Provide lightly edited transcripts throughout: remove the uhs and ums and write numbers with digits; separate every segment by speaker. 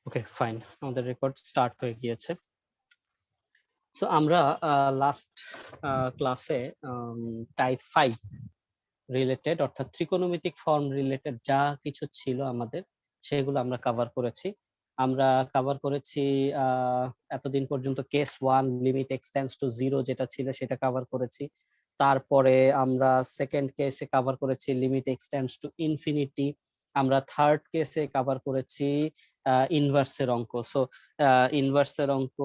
Speaker 1: Okay fine, আমাদের record start হয়ে গিয়েছে। সো আমরা লাস্ট ক্লাসে টাইপ 5 রিলেটেড অর্থাৎ ত্রিকোণমিতিক ফর্ম রিলেটেড যা কিছু ছিল আমাদের সেগুলো আমরা কভার করেছি। আমরা কভার করেছি এতদিন পর্যন্ত কেস 1 লিমিট এক্সটেন্ডস টু 0 যেটা ছিল সেটা কভার করেছি। তারপরে আমরা সেকেন্ড কেসে কভার করেছি লিমিট এক্সটেন্ডস টু ইনফিনিটি। আমরা থার্ড কেসে কভার করেছি ইনভার্সের অঙ্ক। সো ইনভার্সের অঙ্ক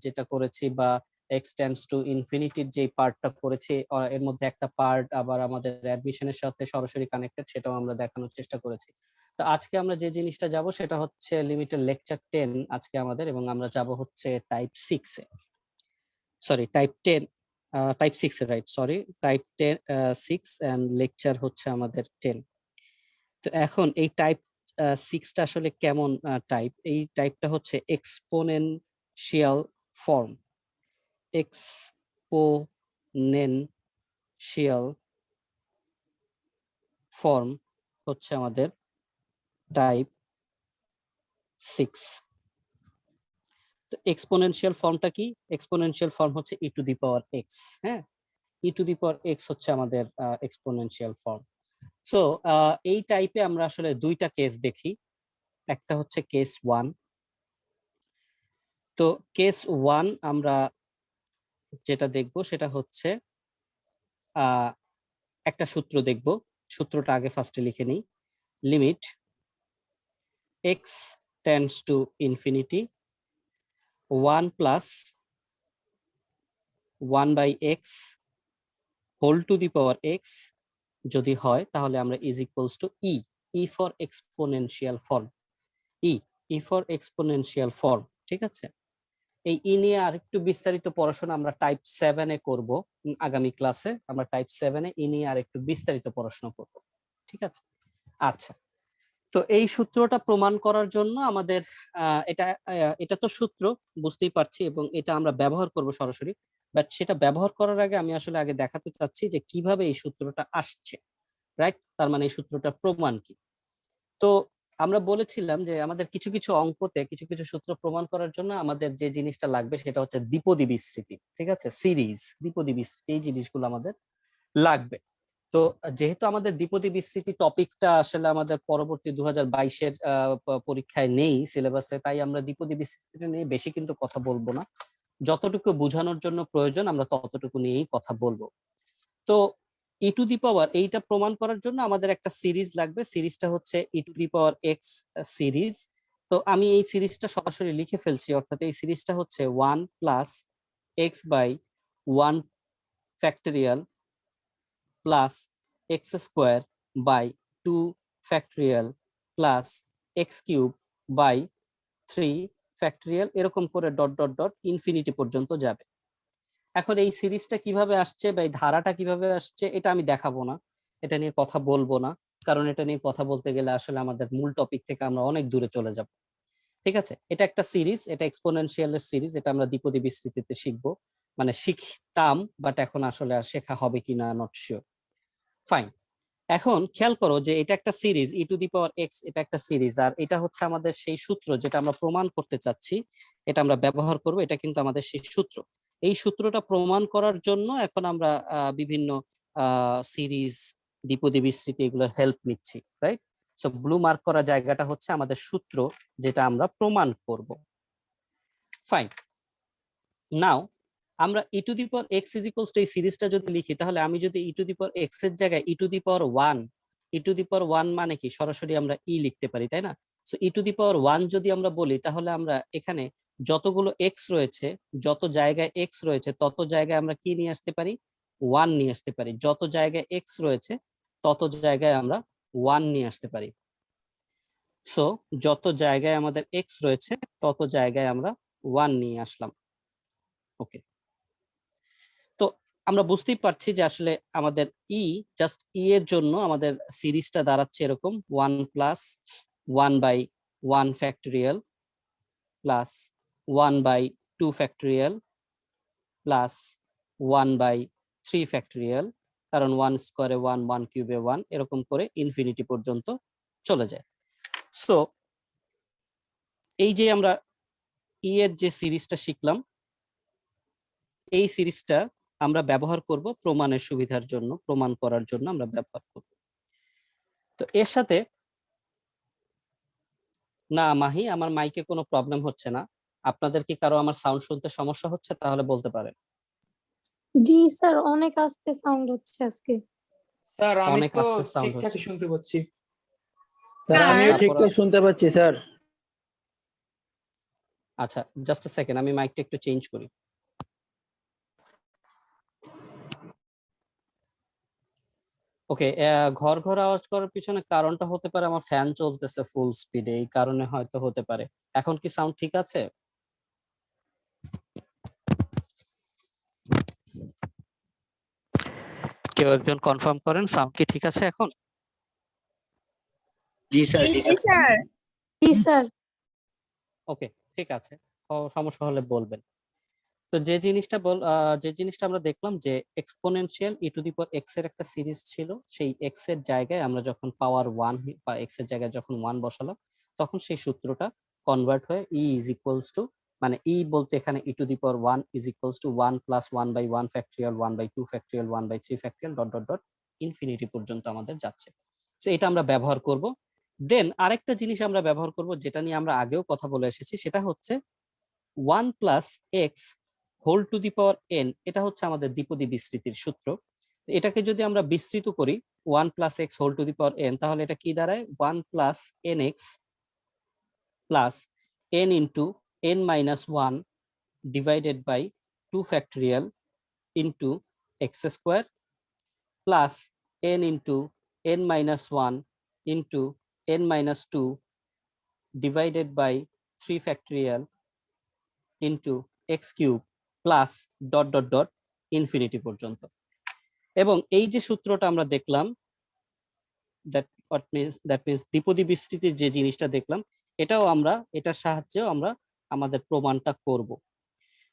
Speaker 1: যেটা করেছি বা এক্সটেন্ডস টু ইনফিনিটির যে পার্টটা করেছি এর মধ্যে একটা পার্ট আবার আমাদের অ্যাডমিশনের সাথে সরাসরি কানেক্টেড, সেটাও আমরা দেখানোর চেষ্টা করেছি। তো আজকে আমরা যে জিনিসটা যাব সেটা হচ্ছে লিমিটের লেকচার 10 আজকে আমাদের, এবং আমরা যাব হচ্ছে টাইপ 6 এ, সরি টাইপ 10, টাইপ 6 এ, right, sorry type 6 and lecture হচ্ছে আমাদের 10। তো এখন এই টাইপ 6টা আসলে কেমন টাইপ? এই টাইপটা হচ্ছে এক্সপোনেনশিয়াল ফর্ম। এক্সপোনেনশিয়াল ফর্ম হচ্ছে আমাদের টাইপ 6। তো এক্সপোনেনশিয়াল ফর্মটা কি? এক্সপোনেনশিয়াল ফর্ম হচ্ছে e to the power x. হ্যাঁ, ই টু দি পাওয়ার এক্স হচ্ছে আমাদের এক্সপোনেনশিয়াল ফর্ম। সো এই টাইপে আমরা আসলে দুইটা কেস দেখি। একটা হচ্ছে কেস 1। তো কেস 1 আমরা যেটা দেখব সেটা হচ্ছে একটা সূত্র দেখব। সূত্রটা আগে ফার্স্টে লিখে নিই। Limit x tends to infinity 1 plus 1/x whole to the power x যদি হয় তাহলে আমরা is equals to e, e for exponential form, e, e for exponential form. ঠিক আছে, এই ই নিয়ে আরেকটু বিস্তারিত পড়াশোনা আমরা টাইপ 7 এ করব। আগামী ক্লাসে আমরা টাইপ 7 এ ই নিয়ে আরেকটু বিস্তারিত পড়াশোনা করব। ঠিক আছে, আচ্ছা। তো এই সূত্রটা প্রমাণ করার জন্য আমাদের এটা তো সূত্র বুঝতেই পারছি, এবং এটা আমরা ব্যবহার করব সরাসরি। বাট সেটা ব্যবহার করার আগে আমি আসলে আগে দেখাতে চাচ্ছি যে কিভাবে এই সূত্রটা আসছে, রাইট? তার মানে এই সূত্রটা প্রমাণ কি। তো আমরা বলেছিলাম যে আমাদের কিছু কিছু অঙ্কতে কিছু কিছু সূত্র প্রমাণ করার জন্য আমাদের যে জিনিসটা লাগবে সেটা হচ্ছে দ্বিপদী বিস্তৃতি। ঠিক আছে, সিরিজ, দ্বিপদী বিস্তৃতি, এই জিনিসগুলো আমাদের লাগবে। তো যেহেতু আমাদের দ্বিপদী বিস্তৃতি টপিকটা আসলে আমাদের পরবর্তী 2022-এর পরীক্ষায় নেই সিলেবাসে, তাই আমরা দ্বিপদী বিস্তৃতি নিয়ে বেশি কিন্তু কথা বলবো না। যতটুকু বোঝানোর জন্য প্রয়োজন আমরা ততটুকু নিয়েই কথা বলবো। তো ই টু দি পাওয়ার এইটা প্রমাণ করার জন্য আমাদের একটা সিরিজ লাগবে। সিরিজটা হচ্ছে e to the power x series. তো আমি এই সিরিজটা সরাসরি লিখে ফেলছি, অর্থাৎ এই সিরিজটা হচ্ছে 1 plus x by 1 factorial plus x square by 2 factorial plus x cube by 3 factorial, এরকম করে ডট ডট ডট ইনফিনিটি পর্যন্ত যাবে। এখন এই সিরিজটা কিভাবে আসছে বা এই ধারাটা কিভাবে আসছে এটা আমি দেখাবো না, এটা নিয়ে কথা বলবো না, কারণ এটা নিয়ে কথা বলতে গেলে আসলে আমাদের মূল টপিক থেকে আমরা অনেক দূরে চলে যাব। ঠিক আছে, এটা একটা সিরিজ, এটা এক্সপোনেনশিয়ালের সিরিজ, এটা আমরা দ্বিপদী বিস্তৃতিতে শিখবো, মানে শিখতাম, বাট এখন আসলে আর শেখা হবে কিনা নট শিওর। ফাইন, এখন খেয়াল করো যে এটা একটা series, E to the power x, এটা একটা সিরিজ, আর এটা হচ্ছে আমাদের সেই সূত্র যেটা আমরা প্রমাণ করতে চাচ্ছি, এটা আমরা ব্যবহার করব, এটা কিন্তু আমাদের সেই সূত্র। এই সূত্রটা প্রমাণ করার জন্য এখন আমরা বিভিন্ন সিরিজ, দ্বিপদী বিস্তৃতি এগুলোর হেল্প নিচ্ছি, রাইট? সো ব্লু মার্ক করা জায়গাটা হচ্ছে আমাদের সূত্র যেটা আমরা প্রমাণ করব। ফাইন, নাও আমরা e to the power x is equals to এই সিরিজটা যদি লিখি, তাহলে আমি যদি ই টু দি পাওয়ার এক্স এর জায়গায় ই to the power 1, E to the power 1 মানে কি সরাসরি আমরা ই লিখতে পারি, তাই না? So E to the power 1 যদি আমরা বলি তাহলে আমরা এখানে যতগুলো এক্স রয়েছে, যত জায়গায় এক্স রয়েছে তত জায়গায় আমরা কি নিয়ে আসতে পারি? 1 নিয়ে আসতে পারি। যত জায়গায় এক্স রয়েছে তত জায়গায় আমরা 1 নিয়ে আসতে পারি। সো যত জায়গায় আমাদের এক্স রয়েছে তত জায়গায় আমরা 1 নিয়ে আসলাম। ওকে, তো আমরা বুঝতেই পারছি যে আসলে আমাদের জাস্ট এর জন্য আমাদের সিরিজটা দাঁড়াচ্ছে এরকম 1 plus 1/1 factorial plus 1/2 factorial plus 1/3 factorial, কারণ 1 স্কোয়ারে 1, 1 কিউবে 1, এরকম করে ইনফিনিটি পর্যন্ত চলে যায়। সো এই যে আমরা ই এর যে সিরিজটা শিখলাম, এই সিরিজটা আমরা ব্যবহার করব প্রমাণের সুবিধার জন্য, প্রমাণ করার জন্য আমরা ব্যবহার করব। তো এর সাথে না মাহি, আমার মাইকে কোনো প্রবলেম হচ্ছে না। আপনাদের কি কারো আমার সাউন্ড শুনতে সমস্যা হচ্ছে? তাহলে বলতে পারেন।
Speaker 2: জি স্যার, অনেক আস্তে সাউন্ড হচ্ছে আজকে।
Speaker 3: স্যার আমি
Speaker 1: অনেক
Speaker 3: তো
Speaker 1: আস্তে সাউন্ড
Speaker 3: ঠিকঠাক
Speaker 1: হচ্ছে।
Speaker 3: শুনতে পাচ্ছি।
Speaker 4: স্যার
Speaker 2: স্যার,
Speaker 4: আমিও
Speaker 1: তারপর
Speaker 4: ঠিকঠাক শুনতে পাচ্ছি স্যার।
Speaker 1: আচ্ছা, জাস্ট আ সেকেন্ড, আমি মাইকটা একটু চেঞ্জ করি। ওকে, ঘর ঘর আওয়াজ করার পিছনে কারণটা হতে পারে আমার ফ্যান চলতেছে ফুল স্পিডে, এই কারণে হয়তো হতে পারে। এখন কি সাউন্ড ঠিক আছে? কেউ একজন কনফার্ম করেন সাউন্ড কি ঠিক আছে এখন?
Speaker 4: জি স্যার।
Speaker 2: জি স্যার। জি স্যার।
Speaker 1: ওকে, ঠিক আছে। সমস্যা হলে বলবেন। তো যে জিনিসটা আমরা দেখলাম যে exponential E to the power x এর একটা সিরিজ ছিল, সেই এক্স এর জায়গায় আমরা যখন পাওয়ার 1 বা এক্স এর জায়গায় যখন 1 বসালাম, তখন সেই সূত্রটা কনভার্ট হয়ে ই ইজ ইকুয়ালস টু, মানে ই বলতে এখানে e to the power 1 is equals to 1 plus 1/1 factorial, 1/2 factorial, 1/3 factorial, dot dot dot infinity পর্যন্ত আমাদের যাচ্ছে। তো এটা আমরা ব্যবহার করব। দেন আরেকটা জিনিস আমরা ব্যবহার করব, যেটা নিয়ে আমরা আগেও কথা বলে এসেছি, সেটা হচ্ছে 1 plus x whole to the power n. এটা হচ্ছে আমাদের দ্বিপদী বিস্তৃতির সূত্র। এটাকে যদি আমরা বিস্তৃত করি 1 plus x whole to the power n, তাহলে এটা কি দাঁড়ায়? 1 plus n x plus n into n minus 1 divided by 2 factorial into x square plus n into n minus 1 into n minus 2 divided by 3 factorial into x cube plus dot dot dot infinity পর্যন্ত। এবং এই যে সূত্রটা আমরা দেখলাম, that means দ্বিপদী বিস্তৃতির যে জিনিসটা দেখলাম, এটার সাহায্যেও আমরা আমাদের প্রমাণটা করব।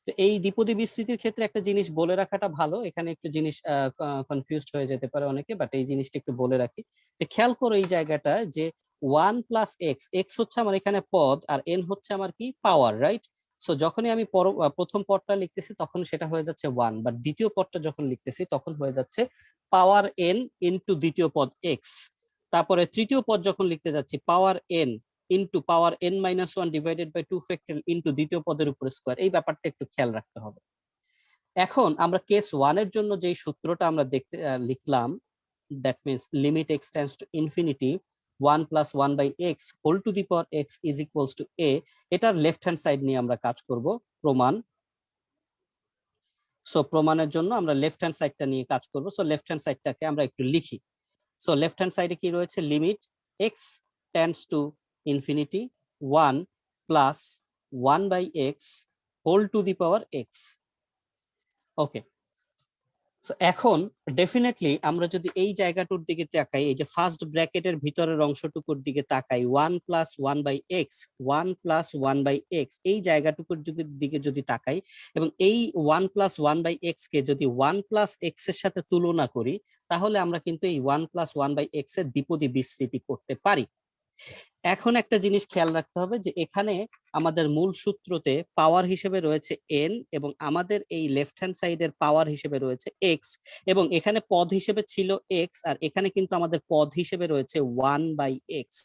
Speaker 1: তো এই দ্বিপদী বিস্তৃতির ক্ষেত্রে একটা জিনিস বলে রাখাটা ভালো, এখানে একটু জিনিস কনফিউজড হয়ে যেতে পারে অনেকে, বাট এই জিনিসটা একটু বলে রাখি। তো খেয়াল করো এই জায়গাটা যে 1 প্লাস এক্স, এক্স হচ্ছে আমার এখানে পদ আর এন হচ্ছে আমার কি পাওয়ার, রাইট? সো যখনই আমি প্রথম পদটা লিখতেছি তখন সেটা হয়ে যাচ্ছে 1, বাট দ্বিতীয় পদটা যখন লিখতেছি তখন হয়ে যাচ্ছে পাওয়ার এন ইন্টু দ্বিতীয় পদ এক্স। তারপরে তৃতীয় পদ যখন লিখতে যাচ্ছি power n into power n minus 1 divided by 2 factorial into দ্বিতীয় পদের উপর স্কোয়ার। এই ব্যাপারটা একটু খেয়াল রাখতে হবে। এখন আমরা কেস 1 এর জন্য যেই সূত্রটা আমরা লিখলাম, that means limit x tends to infinity 1 plus 1 by x whole to the power x is equals to e, এটার লেফট হ্যান্ড সাইড নিয়ে আমরা কাজ করব, প্রমাণ। সো প্রমাণের জন্য আমরা লেফট হ্যান্ড সাইডটা নিয়ে কাজ করব। সো লেফট হ্যান্ড সাইডটাকে আমরা একটু লিখি। সো লেফট হ্যান্ড সাইডে কি রয়েছে? Limit x tends to infinity 1 plus 1 by x whole to the power x. Okay, so এখন ডেফিনেটলি আমরা যদি এই জায়গাটার দিকে তাকাই, এই যে ফার্স্ট ব্র্যাকেটের ভিতরের অংশটুকুর দিকে তাকাই, 1 plus 1 by x, 1 plus 1 by x, এই জায়গাটুকুর দিকে যদি তাকাই এবং এই 1 প্লাস 1 বাই এক্স কে যদি 1 প্লাস এক্স এর সাথে তুলনা করি, তাহলে আমরা কিন্তু এই 1 প্লাস 1 বাই এক্স এর দ্বিপদী বিস্তৃতি করতে পারি। এখন একটা জিনিস খেয়াল রাখতে হবে যে এখানে আমাদের মূল সূত্রতে পাওয়ার হিসেবে রয়েছে এন এবং আমাদের এই লেফট হ্যান্ড সাইডের পাওয়ার হিসেবে রয়েছে এক্স, এবং এখানে পদ হিসেবে ছিল এক্স আর এখানে কিন্তু আমাদের পদ হিসেবে রয়েছে 1 বাই এক্স।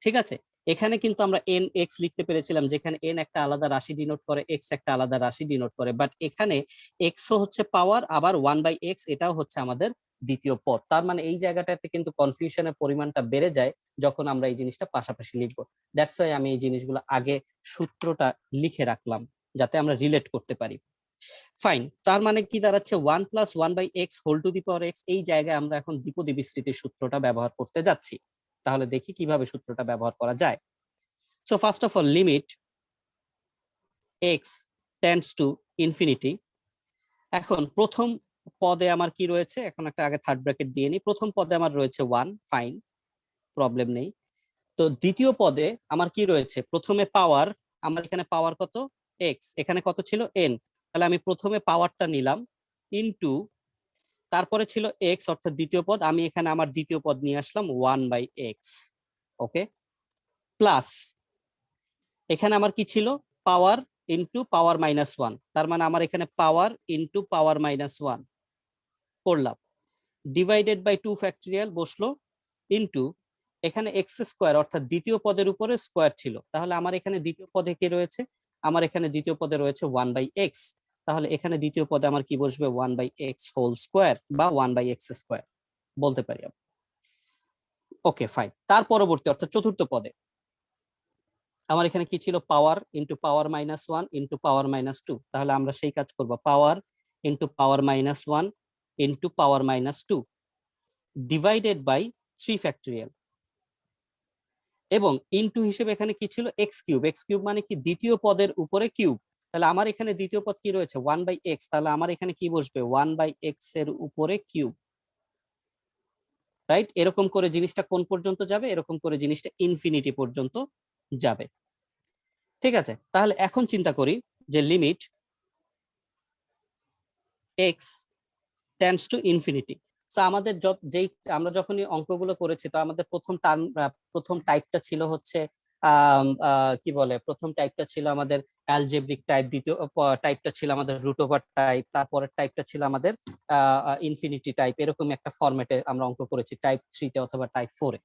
Speaker 1: ঠিক আছে, এখানে কিন্তু আমরা এন এক্স লিখতে পেরেছিলাম, যেখানে এন একটা আলাদা রাশি ডিনোট করে, এক্স একটা আলাদা রাশি ডিনোট করে, বাট এখানে এক্সও হচ্ছে পাওয়ার, আবার 1 বাই এক্স এটাও হচ্ছে আমাদের দ্বিতীয় পদ। তার মানে এই জায়গাটাতে কিন্তু কনফিউশনের পরিমাণটা বেড়ে যায় যখন আমরা এই জিনিসটা পাশাপাশি লিখবো। দ্যাটস ওয়াই আমি এই জিনিসগুলো আগে সূত্রটা লিখে রাখলাম যাতে আমরা রিলেট করতে পারি। ফাইন, তার মানে কি দাঁড়াচ্ছে? 1 plus 1 by x whole to the power x, এই জায়গায় আমরা এখন দ্বিপদী বিস্তৃতির সূত্রটা ব্যবহার করতে যাচ্ছি। তাহলে দেখি কিভাবে সূত্রটা ব্যবহার করা যায়। So first of all, limit x tends to infinity. এখন প্রথম পদে আমার কি রয়েছে? এখন একটা আগে থার্ড ব্র্যাকেট দিয়ে নিই। প্রথম পদে আমার রয়েছে 1, ফাইন, প্রবলেম নেই। তো দ্বিতীয় পদে আমার কি রয়েছে? প্রথমে পাওয়ার, আমার এখানে পাওয়ার কত? এক্স, এখানে কত ছিল? এন। তাহলে আমি প্রথমে পাওয়ারটা নিলাম ইনটু, তারপরে ছিল এক্স অর্থাৎ দ্বিতীয় পদ, আমি এখানে আমার দ্বিতীয় পদ নিয়ে আসলাম 1 বাই এক্স। ওকে, প্লাস এখানে আমার কি ছিল, পাওয়ার ইন্টু পাওয়ার -1, তার মানে আমার এখানে পাওয়ার ইন্টু পাওয়ার -1 করলাম, ডিভাইডেড বাই 2 ফ্যাক্টরিয়াল বসলো, ইন্টু এখানে এক্স স্কোয়ার অর্থাৎ দ্বিতীয় পদের উপরে স্কোয়ার ছিল, তাহলে আমার এখানে দ্বিতীয় পদে কি রয়েছে, আমার এখানে দ্বিতীয় পদে রয়েছে 1/x, তাহলে এখানে দ্বিতীয় পদে আমার কি বসবে, 1/x হোল স্কোয়ার বা 1/x স্কোয়ার বলতে পারি। ওকে ফাইন, তার পরবর্তী অর্থাৎ চতুর্থ পদে আমার এখানে কি ছিল, পাওয়ার ইন্টু পাওয়ার -1 ইন্টু পাওয়ার -2, তাহলে আমরা সেই কাজ করব, power into power -1 into power -2 divided by 3 factorial, এবং ইনটু হিসেবে এখানে কি ছিল, এক্স কিউব, এক্স কিউব মানে কি দ্বিতীয় পদের উপরে কিউব, তাহলে আমার এখানে দ্বিতীয় পদ কি রয়েছে 1/x, তাহলে আমার এখানে কি বসবে 1/x এর উপরে কিউব, রাইট। এরকম করে জিনিসটা কোন পর্যন্ত যাবে, এরকম করে জিনিসটা ইনফিনিটি পর্যন্ত যাবে, ঠিক আছে। তাহলে এখন চিন্তা করি যে limit x tends to infinity. So আমাদের যেই আমরা যখনই অঙ্কগুলো করেছি, তো আমাদের প্রথম টাইপটা ছিল হচ্ছে কি বলে, প্রথম টাইপটা ছিল আমাদের অ্যালজেব্রিক টাইপ, দ্বিতীয় টাইপটা ছিল আমাদের রুট ওভার টাইপ, তারপরের টাইপটা ছিল আমাদের ইনফিনিটি টাইপ, এরকম একটা ফরম্যাটে আমরা অঙ্ক করেছি টাইপ 3-তে অথবা টাইপ 4-এ।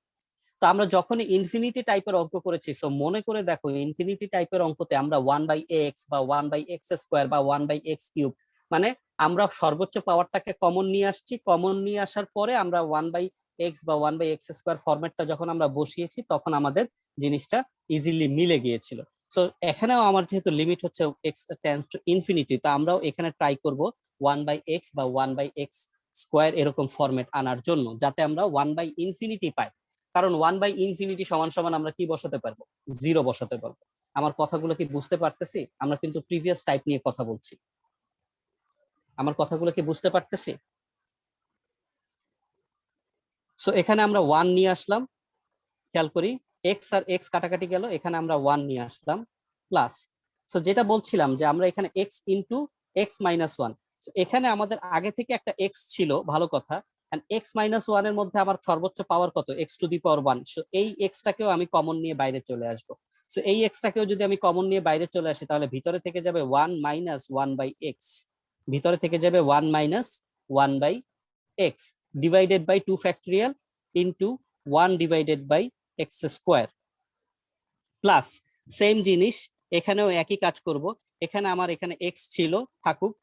Speaker 1: তো আমরা যখনই ইনফিনিটি টাইপের অঙ্ক করেছি, সো মনে করে দেখো ইনফিনিটি টাইপের অঙ্কতে আমরা 1/x বা 1/x স্কোয়ার বা 1/x কিউব, মানে আমরা সর্বোচ্চ পাওয়ারটাকে কমন নিয়ে আসছি, কমন নিয়ে আসার পরে আমরা 1/x বা 1/x স্কোয়ার ফরম্যাটটা যখন আমরা বসিয়েছি, তখন আমাদের জিনিসটা ইজিলি মিলে গিয়েছিল। সো এখানেও আমার যেহেতু লিমিট হচ্ছে x টেন্ডস টু ইনফিনিটি, তো আমরাও এখানে ট্রাই করব 1/x বা 1/x স্কোয়ার এরকম ফরম্যাট আনার জন্য, যাতে আমরা 1/ইনফিনিটি পাই। কারণ 1/ইনফিনিটি সমান সমান আমরা কি বসাতে পারবো, 0 বসাতে পারবো। আমার কথাগুলো কি বুঝতে পারতেছি? আমরা কিন্তু প্রিভিয়াস টাইপ নিয়ে কথা বলছি, আমার কথাগুলো কি বুঝতে পারতেছি? সো এখানে আমরা 1 নিয়ে আসলাম, খেয়াল করি x আর x কাটাকাটি গেল, এখানে আমরা 1 নিয়ে আসলাম প্লাস, সো যেটা বলছিলাম যে আমরা এখানে x ইন্টু x-1, এখানে আমাদের আগে থেকে একটা x ছিল, ভালো কথা, x-1 এর মধ্যে আমার সর্বোচ্চ পাওয়ার কত, x⁴, সো এই x টাকেও আমি কমন নিয়ে বাইরে চলে আসবো। সো এই x টাকেও যদি আমি কমন নিয়ে বাইরে চলে আসি, তাহলে ভিতরে থেকে যাবে 1 - 1/x, ভিতরে থেকে যাবে 1 - 1/x divided by 2 factorial into 1 divided by x square, plus same জিনিস এখানেও একই কাজ করব, এখানে আমার এখানে x ছিল থাকুক,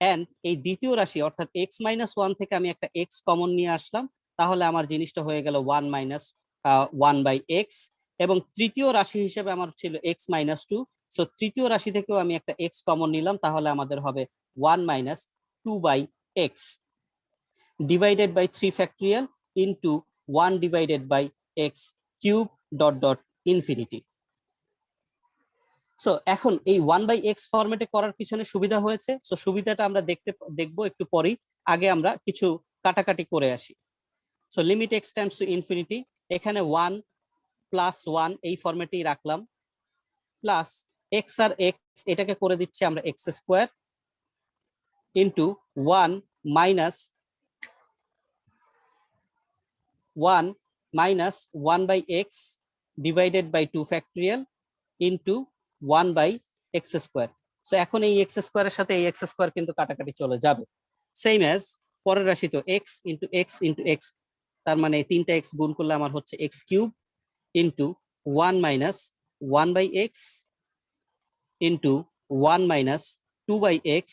Speaker 1: এন্ড এই দ্বিতীয় রাশি অর্থাৎ x-1 থেকে আমি একটা x কমন নিয়ে আসলাম, তাহলে আমার জিনিসটা হয়ে গেল 1 - 1/x, এবং তৃতীয় রাশি হিসেবে আমার ছিল x-2, সো তৃতীয় রাশি থেকেও আমি একটা x কমন নিলাম, তাহলে আমাদের হবে 1 - 2/x divided by 3 factorial into 1 divided by x cube dot dot infinity. So এখন এই 1/x ফরম্যাটে করার পিছনে সুবিধা হয়েছে, সো সুবিধাটা আমরা দেখবো একটু পরেই, আগে আমরা কিছু কাটাকাটি করে আসি। So limit x tends to infinity, এখানে 1 + 1 এই ফরম্যাটেই রাখলাম, প্লাস x আর x এটাকে করে দিচ্ছি আমরা x square into 1 - 1/x divided by 2 factorial into 1/x square. So এখন এই x স্কোয়ারের সাথে এই x স্কোয়ার কিন্তু কাটাকাটি চলে যাবে, সেম অ্যাজ পরের রাশি তো x ইন্টু x, তার মানে 3টা x গুণ করলে আমার হচ্ছে x cube into 1 - 1/x into 1 - 2/x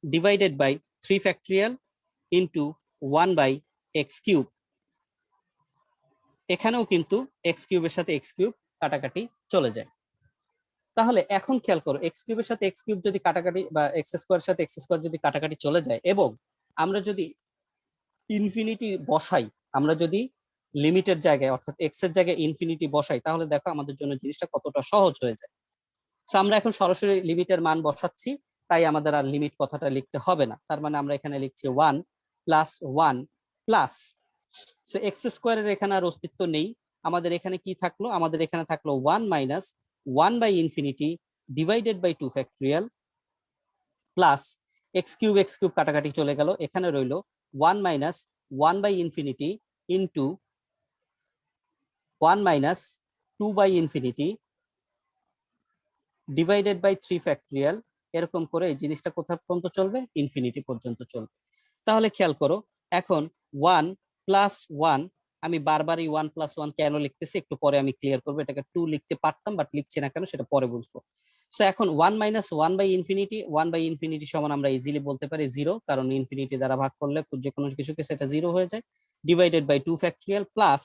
Speaker 1: divided by 3 factorial into 1/x cube. এখানেও কিন্তু x কিউবের সাথে x কিউব কাটাকাটি চলে যায়। তাহলে এখন খেয়াল করো, x কিউবের সাথে x কিউব যদি কাটাকাটি বা x স্কোয়ারের সাথে x স্কোয়ার যদি কাটাকাটি চলে যায়, এবং আমরা যদি ইনফিনিটি বসাই, আমরা যদি লিমিটের জায়গায় অর্থাৎ x এর জায়গায় ইনফিনিটি বসাই, তাহলে দেখো আমাদের জন্য জিনিসটা কতটা সহজ হয়ে যায়। সো আমরা এখন সরাসরি লিমিটের মান বসাচ্ছি, তাই আমাদের আর লিমিট কথাটা লিখতে হবে না, তার মানে আমরা এখানে লিখছি 1 + 1 প্লাস, সো x স্কোয়ারের এখানে আর অস্তিত্ব নেই, আমাদের এখানে কি থাকলো, আমাদের এখানে থাকলো 1 - infinity divided by 2 factorial plus x cube কাটাকাটি চলে গেল, এখানে রইলো 1 - infinity into 1 - infinity divided by 3 factorial, এরকম করে এই জিনিসটা কোথা পর্যন্ত চলবে, ইনফিনিটি পর্যন্ত চলবে। তাহলে খেয়াল করো, এখন 1 প্লাস 1, আমি বারবার এই 1 প্লাস 1 কেন লিখতেছি একটু পরে আমি ক্লিয়ার করবো, এটাকে 2 লিখতে পারতাম বাট লিখছি না কেন সেটা পরে বুঝবো। সো এখন 1 minus 1 by infinity, 1 by infinity সমান আমরা ইজিলি বলতে পারি 0, কারণ ইনফিনিটি দ্বারা ভাগ করলে যে কোনো কিছুকে সেটা 0 হয়ে যায়, ডিভাইডেড বাই 2 ফ্যাক্টরিয়াল প্লাস,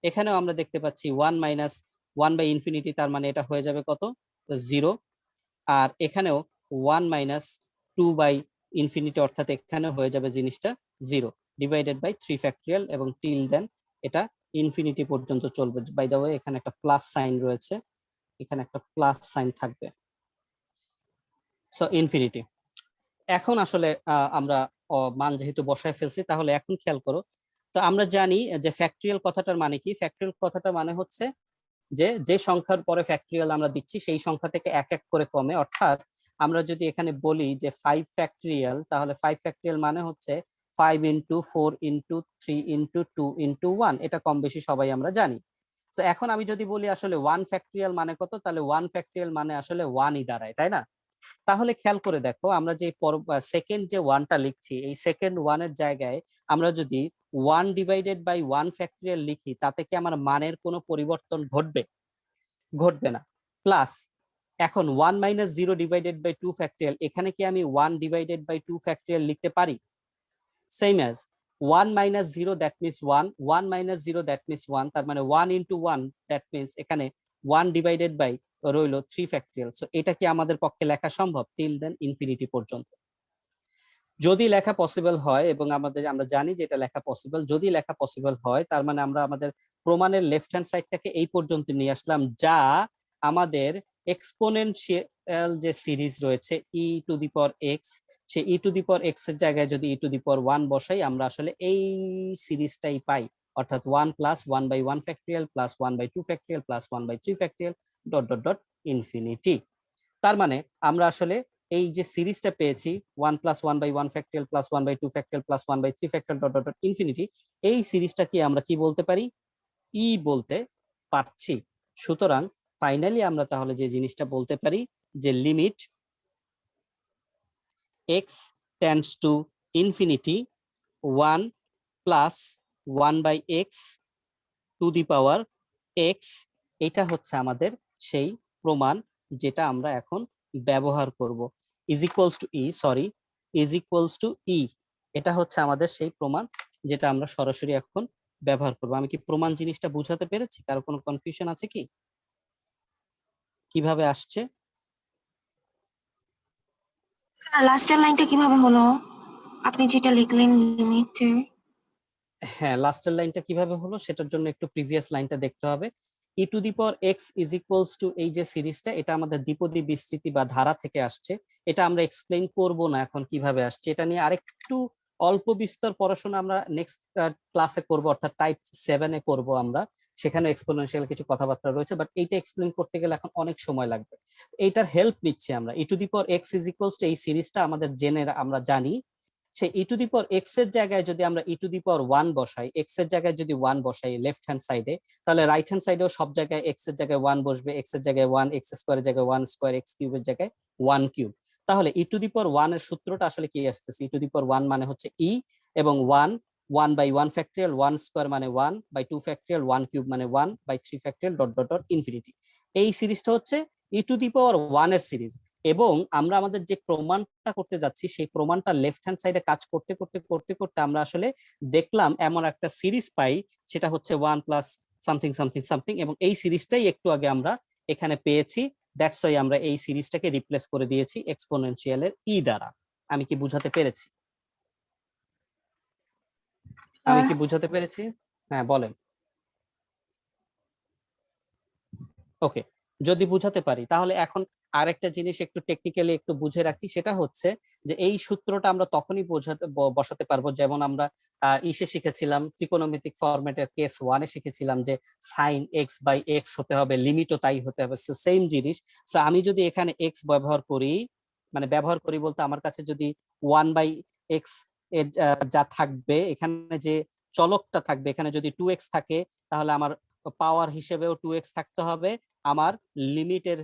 Speaker 1: এখানেও আমরা দেখতে পাচ্ছি 1 মাইনাস 1 বাই ইনফিনিটি, তার মানে এটা হয়ে যাবে কত, 0। আর এখানেও 1 মাইনাস 2 বাই ইনফিনিটি, অর্থাৎ এখানে হয়ে যাবে জিনিসটা 0, ডিভাইডেড বাই 3 ফ্যাক্টরিয়াল, এবং টিল দেন এটা ইনফিনিটি পর্যন্ত চলবে। বাই দ্য ওয়ে এখানে একটা প্লাস সাইন রয়েছে, এখানে একটা প্লাস সাইন থাকবে, সো ইনফিনিটি। এখন আসলে আমরা মান যেহেতু বসায় ফেলছি, তাহলে এখন খেয়াল করো, তো আমরা জানি যে ফ্যাক্টরিয়াল কথাটার মানে কি, ফ্যাক্টরিয়াল কথাটার মানে হচ্ছে যে যে সংখ্যার পরে ফ্যাক্টরিয়াল আমরা দিচ্ছি সেই সংখ্যা থেকে এক এক করে কমে। অর্থাৎ আমরা যদি এখানে বলি যে 5 ফ্যাক্টরিয়াল, তাহলে 5 ফ্যাক্টরিয়াল মানে হচ্ছে 5 ইন্টু 4 ইন্টু 3 ইন্টু 2 ইন্টু 1, এটা কম বেশি সবাই আমরা জানি। তো এখন আমি যদি বলি আসলে 1 ফ্যাক্টরিয়াল মানে কত, তাহলে 1 ফ্যাক্টরিয়াল মানে আসলে 1ই দাঁড়ায়, তাই না? তাহলে খেয়াল করে দেখো, আমরা যে সেকেন্ড যে 1টা লিখছি, এই সেকেন্ড 1-এর জায়গায় আমরা যদি 1 ডিভাইডেড বাই 1 ফ্যাক্টরিয়াল লিখি, তাতে কি আমার মানের কোনো পরিবর্তন ঘটবে? ঘটবে না। প্লাস এখন 1 মাইনাস 0 ডিভাইডেড বাই 2 ফ্যাক্টরিয়াল, এখানে কি আমি 1 ডিভাইডেড বাই 2 ফ্যাক্টরিয়াল লিখতে পারি? Same as 1 minus 0 that means 1, 1 minus 0 that means 1, তার মানে 1 ইন্টু 1 দ্যাট মিনস এখানে 1 ডিভাইডেড বাই রইলো 3 ফ্যাক্টরিয়াল। সো এটা কি আমাদের পক্ষে লেখা সম্ভব টিল দেন ইনফিনিটি পর্যন্ত? যদি লেখা পসিবল হয়, এবং আমরা জানি যে এটা লেখা পসিবল, যদি লেখা পসিবল হয় তার মানে আমরা আমাদের প্রমাণের লেফট হ্যান্ড সাইডটাকে এই পর্যন্ত নিয়ে আসলাম, যা আমাদের এক্সপোনেনশিয়াল যে সিরিজ রয়েছে e to the power x, সে e to the power x এর জায়গায় যদি ই টু দি পাওয়ার 1 বসাই, আমরা আসলে এই সিরিজটাই পাই, অর্থাৎ 1 plus 1 by 1 factorial plus 1 by 2 factorial plus 1 by 3 factorial dot dot dot infinity. তার মানে আমরা আসলে এই যে সিরিজটা পেয়েছি 1 plus 1 by 1 factorial plus 1 by 2 factorial plus 1 by 3 factorial dot dot dot infinity, এই সিরিজটা কি আমরা কি বলতে পারি, ই বলতে পারছি। সুতরাং ফাইনালি আমরা তাহলে যে জিনিসটা বলতে পারি যে limit x tends to infinity 1 plus 1 by x to the power x, এটা হচ্ছে আমাদের সেই প্রমাণ যেটা আমরা এখন ব্যবহার করব। Is equals to e, sorry, is equals to e, এটা হচ্ছে আমাদের সেই প্রমাণ যেটা আমরা সরাসরি এখন ব্যবহার করব। আমি কি প্রমাণ জিনিসটা বুঝাতে পেরেছি? কারো কোনো কনফিউশন আছে কি, কিভাবে আসছে?
Speaker 3: লাস্টের লাইনটা কিভাবে হলো? আপনি যেটা লিখলেন লিমিটের।
Speaker 1: হ্যাঁ, লাস্টের লাইনটা কিভাবে হলো সেটার জন্য একটু প্রিভিয়াস লাইনটা দেখতে হবে। E to the power x is equals to, এই যে সিরিজটা, এটা আমাদের দ্বিপদী বিস্তৃতি বা ধারা থেকে আসছে। এটা আমরা এক্সপ্লেইন করব না এখন কিভাবে আসছে, এটা নিয়ে আরেকটু অল্প বিস্তর পড়াশোনা আমরা নেক্সট ক্লাসে করব, অর্থাৎ টাইপ 7-এ করব আমরা, সেখানে এক্সপোনেনশিয়াল কিছু কথাবার্তা রয়েছে, বাট এইটা এক্সপ্লেইন করতে গেলে এখন অনেক সময় লাগবে। এইটার হেল্প নিচ্ছি আমরা। E to the power x is equals to, এই সিরিজটা আমাদের আমরা জানি, সেই ই টু দি পাওয়ার এক্স এর জায়গায় যদি আমরা ই টু দি পাওয়ার 1 বসাই, এক্স এর জায়গায় যদি 1 বসাই লেফট হ্যান্ড সাইডে, তাহলে রাইট হ্যান্ড সাইডেও সব জায়গায় এক্স এর জায়গায় 1 বসবে, এক্স এর জায়গায় 1, এক্স স্কোয়ারের জায়গায় 1 স্কোয়ার, এক্স কিউবের জায়গায় 1 কিউব। তাহলে ই টু দি পাওয়ার 1 এর সূত্রটা আসলে কি আসতেছে, ই টু দি পাওয়ার 1 মানে হচ্ছে ই, এবং 1 1 বাই 1 ফ্যাক্টরিয়াল, 1 স্কোয়ার মানে 1 বাই 2 ফ্যাক্টরিয়াল, 1 কিউব মানে 1 by 3 factorial dot dot dot infinity. এই সিরিজটা হচ্ছে ই টু দি পাওয়ার 1 এর সিরিজ। এবং আমরা আমাদের যে প্রমাণটা করতে যাচ্ছি সেই প্রমাণটা লেফট হ্যান্ড সাইডে কাজ করতে করতে করতে করতে আমরা আসলে দেখলাম এমন একটা সিরিজ পাই, সেটা হচ্ছে 1 প্লাস সামথিং সামথিং সামথিং, এবং এই সিরিজটাই একটু আগে আমরা এখানে পেয়েছি। দ্যাটস ওয়াই আমরা এই সিরিজটাকে রিপ্লেস করে দিয়েছি এক্সপোনেনশিয়ালের ই দ্বারা। আমি কি বুঝাতে পেরেছি? আমি কি বুঝাতে পেরেছি? হ্যাঁ বলেন। ওকে, যদি বুঝাতে পারি তাহলে এখন আরেকটা জিনিস একটু টেকনিক্যালি একটু বুঝে রাখি, সেটা হচ্ছে যে এই সূত্রটা আমরা তখনই বসাতে পারবো, যেমন আমরা ইসে শিখেছিলাম ত্রিকোণমিতিক ফরম্যাটের কেস 1-এ শিখেছিলাম যে সাইন এক্স বাই এক্স হতে হবে, লিমিটও তাই হতে হবে, সেম জিনিস। সো আমি যদি এখানে এক্স ব্যবহার করি, মানে ব্যবহার করি বলতে আমার কাছে যদি 1 বাই এক্স এর যা থাকবে, এখানে যে চলকটা থাকবে, এখানে যদি 2x থাকে, তাহলে আমার পাওয়ার হিসেবেও 2x থাকতে হবে, আমার লিমিটের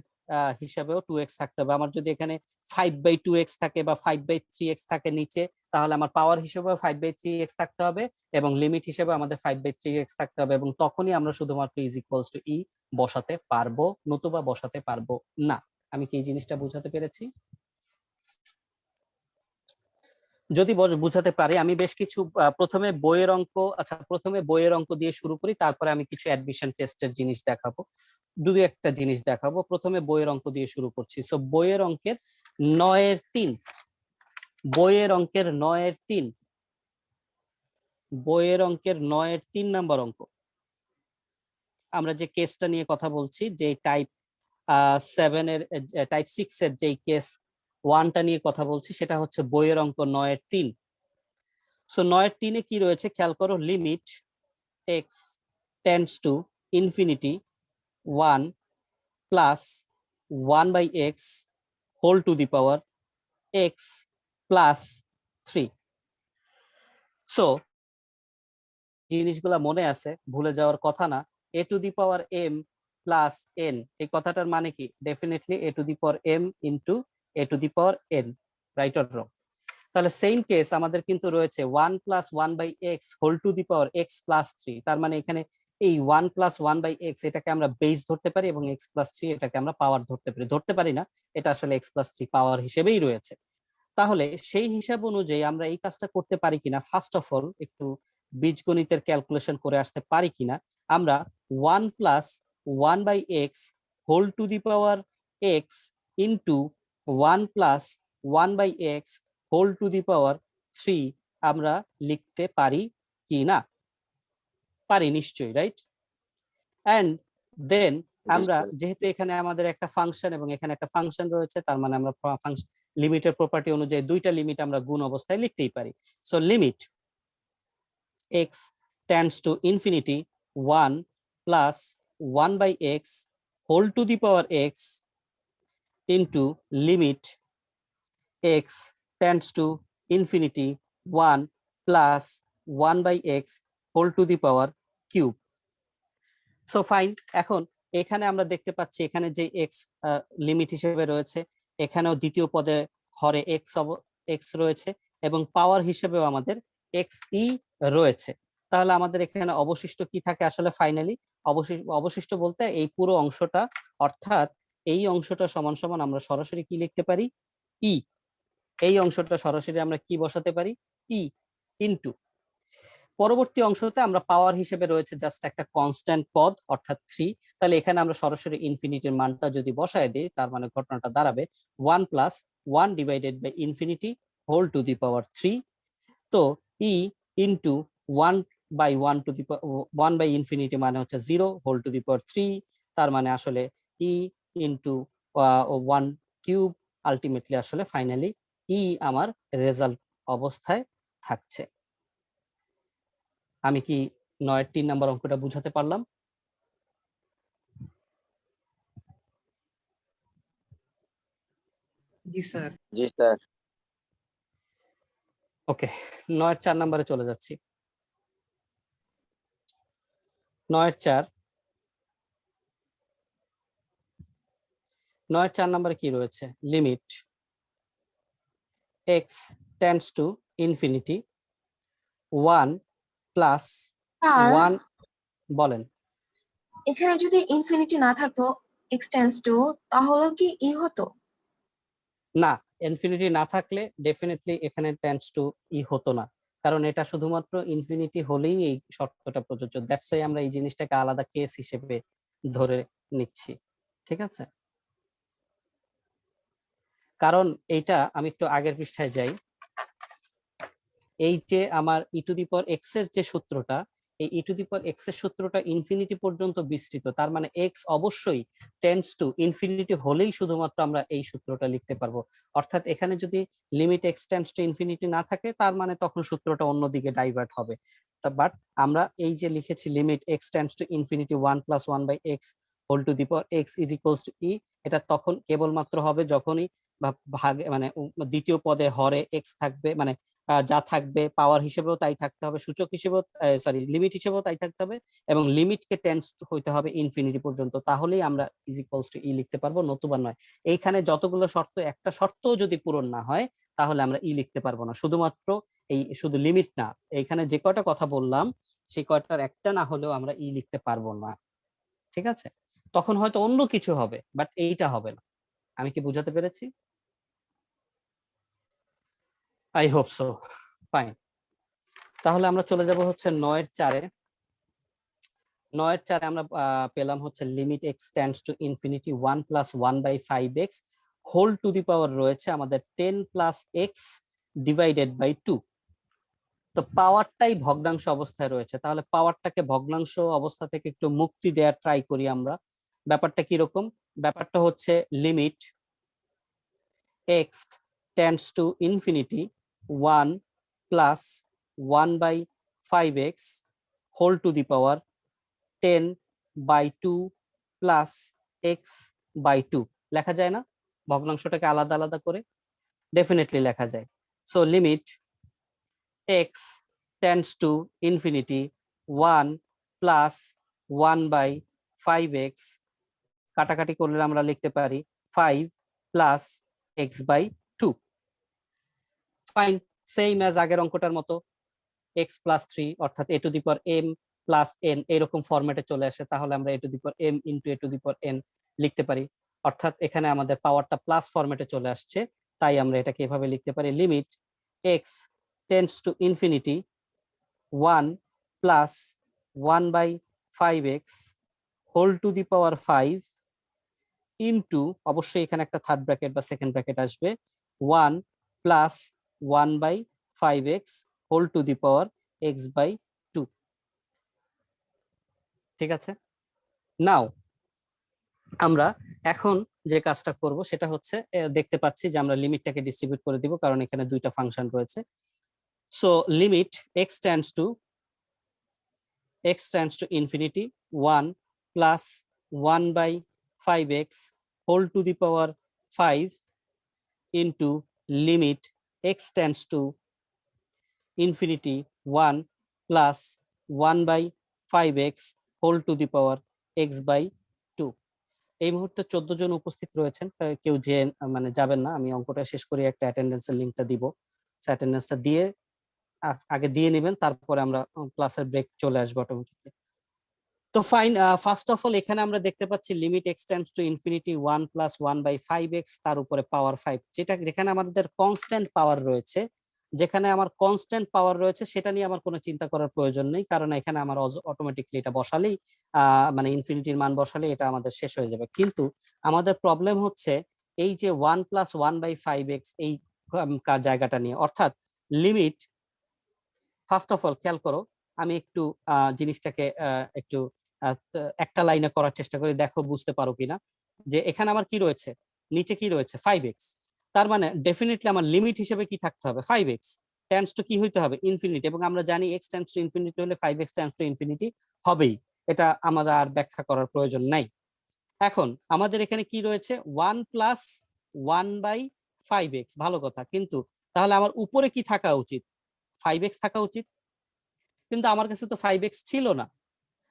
Speaker 1: হিসাবেও 2x থাকতে হবে। আমার যদি এখানে 5/2x থাকে বা 5/3x থাকে নিচে, তাহলে আমার পাওয়ার হিসেবেও 5/3x থাকতে হবে এবং লিমিট হিসেবে আমাদের 5/3x থাকতে হবে, এবং তখনই আমরা শুধুমাত্র ইজ ইকুয়ালস টু ই বসাতে পারবো, নতুবা বসাতে পারবো না। আমি কি এই জিনিসটা বোঝাতে পেরেছি? যদি বুঝাতে পারি, আমি বেশ কিছু প্রথমে বইয়ের অঙ্ক, আচ্ছা প্রথমে বইয়ের অঙ্ক দিয়ে শুরু করি, তারপরে আমি কিছু অ্যাডমিশন টেস্টের জিনিস দেখাবো, দুই একটা জিনিস দেখাবো। প্রথমে বইয়ের অঙ্ক দিয়ে শুরু করছি। সো বইয়ের অঙ্কের 9-এর 3, বইয়ের অঙ্কের 9-এর 3, বইয়ের অঙ্কের 9-এর 3 নাম্বার অঙ্ক। আমরা যে কেসটা নিয়ে কথা বলছি, যে টাইপ 7 এর টাইপ 6 এর যে কেস 1টা নিয়ে কথা বলছি, সেটা হচ্ছে বইয়ের অঙ্ক 9-এর 3। সো 9-এর 3-এ কি রয়েছে খেয়াল করো, limit x tends to infinity 1 plus 1/x whole to the power x plus 3। So জিনিসগুলা মনে আছে, ভুলে যাওয়ার কথা না। a to the power m plus n, এই কথাটার মানে কি? Definitely a to the power m into a to the power n, right or wrong? তাহলে সেম কেস আমাদের কিন্তু রয়েছে 1 plus 1/x whole to the power x plus 3। তার মানে এখানে এই 1 প্লাস 1/x এটাকে আমরা বেস ধরতে পারি এবং x প্লাস 3 এটাকে আমরা পাওয়ার ধরতে পারি না, এটা আসলে x প্লাস 3 পাওয়ার হিসেবেই রয়েছে। তাহলে সেই হিসাব অনুযায়ী আমরা এই কাজটা করতে পারি কিনা, ফার্স্ট অফ অল একটু বীজগণিতের ক্যালকুলেশন করে আসতে পারি কিনা। আমরা 1 plus 1/x whole to the power x into 1 plus 1/x whole to the power 3 আমরা লিখতে পারি কি না? পারি নিশ্চয়ই, রাইট? এন্ড দেন আমরা যেহেতু এখানে আমাদের একটা ফাংশন এবং এখানে একটা ফাংশন রয়েছে, তার মানে আমরা ফাংশন লিমিটের প্রপার্টি অনুযায়ী দুইটা লিমিট আমরা গুণ অবস্থায় লিখতেই পারি। So limit x tends to infinity 1 plus 1/x whole to the power x into limit x tends to infinity 1 plus 1/x whole to the power cube. So fine, এখন এখানে আমরা দেখতে পাচ্ছি এখানে যে এক্স লিমিট হিসেবে রয়েছে, এখানেও দ্বিতীয় পদে হরে এক্স রয়েছে এবং পাওয়ার হিসেবেও আমাদের এক্স ই রয়েছে। তাহলে আমাদের এখানে অবশিষ্ট কি থাকে আসলে ফাইনালি? অবশিষ্ট বলতে এই পুরো অংশটা, অর্থাৎ এই অংশটা সমান সমান আমরা সরাসরি কি লিখতে পারি? ই। এই অংশটা সরাসরি আমরা কি বসাতে পারি? ই ইনটু পরবর্তী অংশতে আমরা পাওয়ার হিসেবে রয়েছে জাস্ট একটা কনস্ট্যান্ট পদ অর্থাৎ 3। তাহলে এখানে আমরা সরাসরি ইনফিনিটির মানটা যদি বসায় দিই, তার মানে ঘটনাটা দাঁড়াবে 1 plus 1 divided by infinity whole to the power 3। তো e into 1/1 to the 1 by infinity মানে হচ্ছে 0 হোল টু দি পাওয়ার 3। তার মানে আসলে ই ইনটু 1 কিউব, আলটিমেটলি আসলে ফাইনালি ই আমার রেজাল্ট অবস্থায় থাকছে। আমি কি 9-এর 3 নাম্বার অঙ্কটা বুঝাতে পারলাম?
Speaker 5: জি স্যার।
Speaker 4: জি স্যার।
Speaker 1: ওকে, 9-এর 4 নাম্বারে চলে যাচ্ছি। 9-এর 4, 9-এর 4 নাম্বারে কি রয়েছে? Limit x tends to infinity 1 plus
Speaker 3: আর
Speaker 1: 1, বলেন।
Speaker 3: এখানে যদি ইনফিনিটি না থাকতো x টেন্ডস টু, তাহলে কি ই হতো?
Speaker 1: না, ইনফিনিটি না থাকলে ডেফিনেটলি এখানে টেন্ডস টু ই হতো না, কারণ এটা শুধুমাত্র ইনফিনিটি হলেই এই শর্তটা প্রযোজ্য। দ্যাটস ওয়াই আমরা এই জিনিসটাকে আলাদা কেস হিসেবে ধরে নিচ্ছি, ঠিক আছে? কারণ এইটা আমি একটু আগের পৃষ্ঠায় যাই। এই যে আমার ই টু দি পাওয়ার এক্স এর যে সূত্রটা, এই ই টু দি পাওয়ার এক্স এর সূত্রটা ইনফিনিটি পর্যন্ত বিস্তৃত। তার মানে এক্স অবশ্যই টেন্ডস টু ইনফিনিটি হলেই শুধুমাত্র আমরা এই সূত্রটা লিখতে পারবো। অর্থাৎ এখানে যদি limit x tends to infinity না থাকে, তার মানে তখন সূত্রটা অন্যদিকে ডাইভার্ট হবে। বাট আমরা এই যে লিখেছি limit x tends to infinity 1 plus 1/x whole to the power x is equals to e, এটা তখন কেবলমাত্র হবে যখনই ভাগে মানে দ্বিতীয় পদে হরে এক্স থাকবে, মানে যা থাকবে পাওয়ার হিসেবেও তাই থাকতে হবে, সূচক হিসেবেও সরি লিমিট হিসেবেও তাই থাকতে হবে, এবং লিমিটকে টেন্স হইতে হবে ইনফিনিটি পর্যন্ত, তাহলেই আমরা ইজ ইকুয়ালস টু ই লিখতে পারবো, নতুবা নয়। এইখানে যতগুলো শর্ত, একটা শর্তও যদি পূরণ না হয় তাহলে আমরা ই লিখতে পারবো না। শুধুমাত্র এই শুধু লিমিট না, এইখানে যে কয়টা কথা বললাম সেই কয়টার একটা না হলেও আমরা ই লিখতে পারবো না। ঠিক আছে, তখন হয়তো অন্য কিছু হবে, বাট এইটা হবে না। আমি কি বুঝাতে পেরেছি? I hope so. ফাইন, তাহলে আমরা চলে যাব হচ্ছে 9-4-এ। 9-4-এ আমরা পেলাম হচ্ছে limit x tends to infinity 1 + 1/5x whole to the power রয়েছে আমাদের 10 + x ডিভাইডেড বাই 2। তো পাওয়ারটাই ভগ্নাংশ অবস্থায় রয়েছে, তাহলে পাওয়ারটাকে ভগ্নাংশ অবস্থা থেকে একটু মুক্তি দেওয়ার ট্রাই করি আমরা। ব্যাপারটা কিরকম? ব্যাপারটা হচ্ছে limit x tends to infinity 1 + 1/5x whole to the power 10/2 + x/2 লেখা যায় না ভগ্নাংশটাকে আলাদা আলাদা করে? ডেফিনেটলি লেখা যায়। So limit x tends to infinity 1 + 1/5x, কাটাকাটি করলে আমরা লিখতে পারি 5 + x/2। ফাইন, সেম অ্যাজ আগের অঙ্কটার মতো, x + 3 অর্থাৎ a to the power m + n এরকম ফরম্যাটে চলে আসে, তাহলে আমরা a to the power m * a to the power n লিখতে পারি। অর্থাৎ এখানে আমাদের পাওয়ারটা প্লাস ফরম্যাটে চলে আসছে, তাই আমরা এটাকে এভাবে লিখতে পারি, limit x tends to infinity 1 + 1/5x whole to the power 5 into, অবশ্যই এখানে একটা থার্ড ব্র্যাকেট বা সেকেন্ড ব্র্যাকেট আসবে, 1 + 1/5x whole to the power x/2। ঠিক আছে, নাও আমরা এখন যে কাজটা করব সেটা হচ্ছে, দেখতে পাচ্ছি যে আমরা লিমিটটাকে ডিস্ট্রিবিউট করে দিব, কারণ এখানে দুইটা ফাংশন রয়েছে। So limit x tends to infinity 1 + 1/5x whole to the power 5 into limit x tends to infinity 1 + 1/5x whole to the power x/2। এই মুহূর্তে 14 জন উপস্থিত রয়েছেন, কেউ যে মানে যাবেন না, আমি অঙ্কটা শেষ করে একটা অ্যাটেন্ডেন্সের লিংকটা দিব, অ্যাটেন্ডেন্সটা দিয়ে আগে দিয়ে নেবেন, তারপরে আমরা ক্লাসের ব্রেক চলে আসবো অটোমেটিকলি। তো ফাইন, ফার্স্ট অফ অল এখানে আমরা দেখতে পাচ্ছি limit x tends to infinity 1 + 1/5x তার উপরে পাওয়ার 5, যেখানে আমাদের কনস্ট্যান্ট পাওয়ার রয়েছে, যেখানে আমার কনস্ট্যান্ট পাওয়ার রয়েছে সেটা নিয়ে আমার কোনো চিন্তা করার প্রয়োজন নেই, কারণ এখানে আমার অটোমেটিকলি এটা বসালেই মানে ইনফিনিটির মান বসালেই এটা আমাদের শেষ হয়ে যাবে। কিন্তু আমাদের প্রবলেম হচ্ছে এই যে 1 + 1/5x এই জায়গাটা নিয়ে, অর্থাৎ লিমিট, ফার্স্ট অফ অল খেয়াল করো, আমি একটু জিনিসটাকে একটু একটা লাইনে করার চেষ্টা করি, দেখো বুঝতে পারো কিনা, যে এখানে আমার কি রয়েছে, নিচে কি রয়েছে 5x, তার মানে ডেফিনেটলি আমার লিমিট হিসেবে কি থাকতে হবে 5x টেন্ডস টু কি হইতে হবে ইনফিনিটি, এবং আমরা জানি x টেন্ডস টু ইনফিনিটি হলে 5x টেন্ডস টু ইনফিনিটি হবেই, এটা আমাদের আর ব্যাখ্যা করার প্রয়োজন নাই। এখন আমাদের এখানে কি রয়েছে 1 + 1/5x, ভালো কথা, কিন্তু তাহলে আমার উপরে কি থাকা উচিত, 5x থাকা উচিত, কিন্তু আমার কাছে তো 5x ছিল না,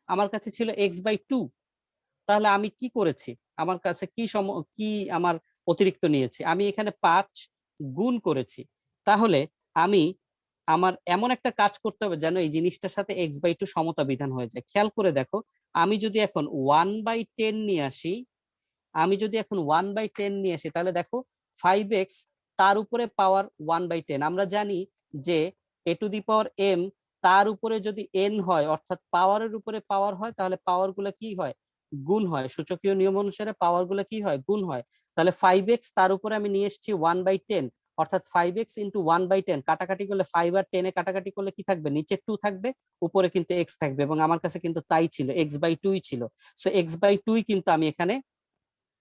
Speaker 1: আমার কাছে ছিল x/2। তাহলে আমি কি করেছি, আমার কাছে কি আমার অতিরিক্ত নিয়েছি, আমি এখানে 5 গুণ করেছি। তাহলে আমি আমার এমন একটা কাজ করতে হবে যেন এই জিনিসটার সাথে x/2 সমতা বিধান হয়ে যায়। খেয়াল করে দেখো, আমি যদি এখন 1/10 নিয়ে আসি, তাহলে দেখো 5x তার উপরে পাওয়ার 1/10, আমরা জানি যে a to the power m তার উপরে যদি n হয়, অর্থাৎ পাওয়ারের উপরে পাওয়ার হয়, তাহলে পাওয়ার গুলো কি হয়, গুণ হয়, সূচকীয় নিয়ম অনুসারে পাওয়ার গুলো কি হয়, গুণ হয়। তাহলে 5x তার উপরে আমি নিয়ে এসেছি 1/10, অর্থাৎ 5x × 1/10, কাটাকাটি করলে 5 আর 10 এ কাটাকাটি করলে কি থাকবে, নিচে 2 থাকবে, উপরে কিন্তু x থাকবে, এবং আমার কাছে কিন্তু তাই ছিল, x/2 ছিল। সো x/2 কিন্তু আমি এখানে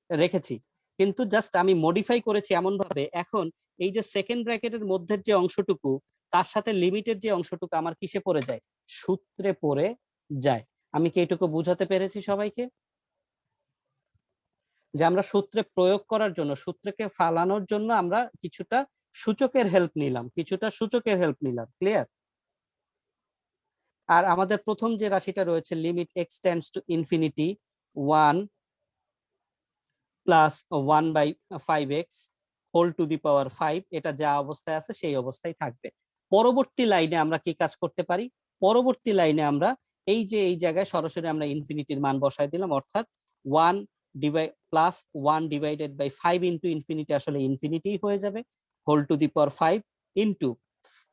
Speaker 1: রেখেছি, কিন্তু জাস্ট আমি মডিফাই করেছি এমন ভাবে, এখন এই যে সেকেন্ড ব্র্যাকেটের মধ্যের যে অংশটুকু তার সাথে লিমিটের যে অংশটুকু আমার কিসে পড়ে যায়, সূত্রে পড়ে যায়। আমি কি এটুকু বুঝাতে পেরেছি সবাইকে, যে আমরা সূত্রে প্রয়োগ করার জন্য, সূত্রকে ফালানোর জন্য আমরা কিছুটা সূচকের হেল্প নিলাম, কিছুটা সূচকের হেল্প নিলাম। ক্লিয়ার? আর আমাদের প্রথম যে রাশিটা রয়েছে limit x tends to infinity 1 plus 1/5x whole to the power 5, এটা যা অবস্থায় আছে সেই অবস্থায় থাকবে। পরবর্তী লাইনে আমরা কি কাজ করতে পারি? পরবর্তী লাইনে আমরা এই যে এই জায়গায় সরাসরি আমরা ইনফিনিটির মান বসাই দিলাম, অর্থাৎ 1 plus 1 divided by 5 into infinity আসলে ইনফিনিটি হয়ে যাবে, whole to the power 5 into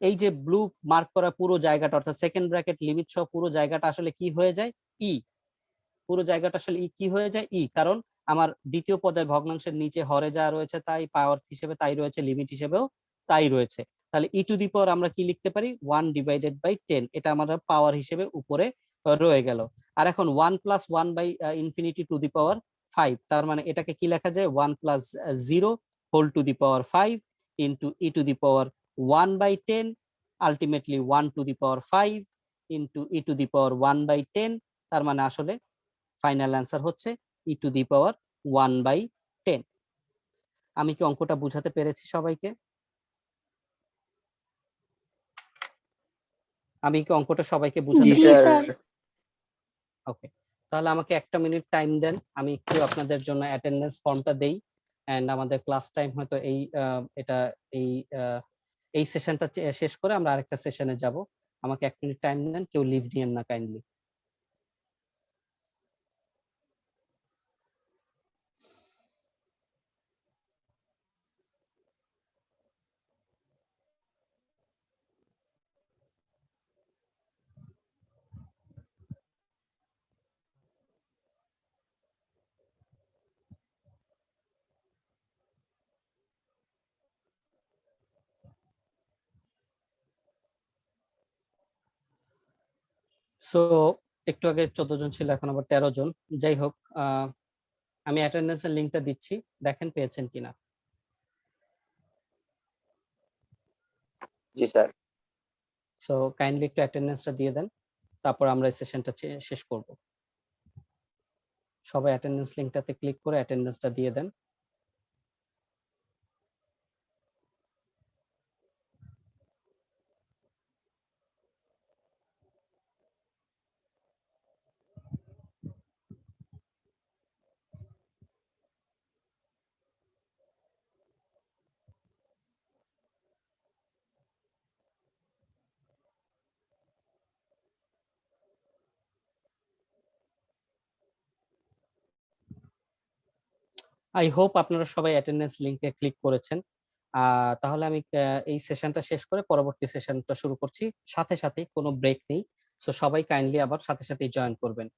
Speaker 1: এই যে ব্লু মার্ক করা পুরো জায়গাটা অর্থাৎ সেকেন্ড ব্র্যাকেট লিমিট সহ পুরো জায়গাটা আসলে কি হয়ে যায়? ই। পুরো জায়গাটা আসলে কি হয়ে যায়? ই। কারণ আমার দ্বিতীয় পদের ভগ্নাংশের নিচে হরে যা রয়েছে তাই, পাওয়ার হিসেবে তাই রয়েছে, লিমিট হিসেবেও তাই রয়েছে। তাহলে ই টু দি পাওয়ার আমরা কি লিখতে পারি? 1 ডিভাইডেড বাই 10, এটা আমাদের পাওয়ার হিসেবে উপরে রয়ে গেল। আর এখন 1 plus 1 by infinity to the power 5, তার মানে এটাকে কি লেখা যায়? 1 plus 0 whole to the power 5 into e to the power 1 by 10, ultimately 1 to the power 5 into e to the power 1 by 10, তার মানে আসলে ফাইনাল অ্যান্সার হচ্ছে ই টু দি পাওয়ার 1/10। আমি কি অঙ্কটা বুঝাতে পেরেছি সবাইকে? আমি কি অঙ্কটা সবাইকে বুঝাতে
Speaker 2: জি
Speaker 1: পেরেছি?
Speaker 2: স্যার।
Speaker 1: ওকে, তাহলে আমাকে 1টা মিনিট টাইম দেন, আমি একটু আপনাদের জন্য অ্যাটেন্ডেন্স ফর্মটা দেই। এন্ড আমাদের ক্লাস টাইম হয়তো এই সেশনটা শেষ করে আমরা আরেকটা সেশনে যাব। আমাকে 1 মিনিট টাইম দেন, কেউ লিভ নিয়েন না কাইন্ডলি। সো একটু আগে 14 জন ছিল, এখন আবার 13 জন। যাই হোক, আমি অ্যাটেন্ডেন্সের লিংকটা দিচ্ছি, দেখেন পেয়েছেন কিনা।
Speaker 4: জি স্যার।
Speaker 1: সো কাইন্ডলি একটু অ্যাটেন্ডেন্সটা দিয়ে দেন, তারপর আমরা এই সেশনটা শেষ করব। সবাই অ্যাটেন্ডেন্স লিংকটাতে ক্লিক করে অ্যাটেন্ডেন্সটা দিয়ে দেন। আই হোপ আপনারা সবাই অ্যাটেন্ডেন্স লিংকে ক্লিক করেছেন। তাহলে আমি এই সেশনটা শেষ করে পরবর্তী সেশনটা শুরু করছি, সাথে সাথে কোনো ব্রেক নেই। সো সবাই কাইন্ডলি আবার সাথে সাথেই জয়েন করবেন।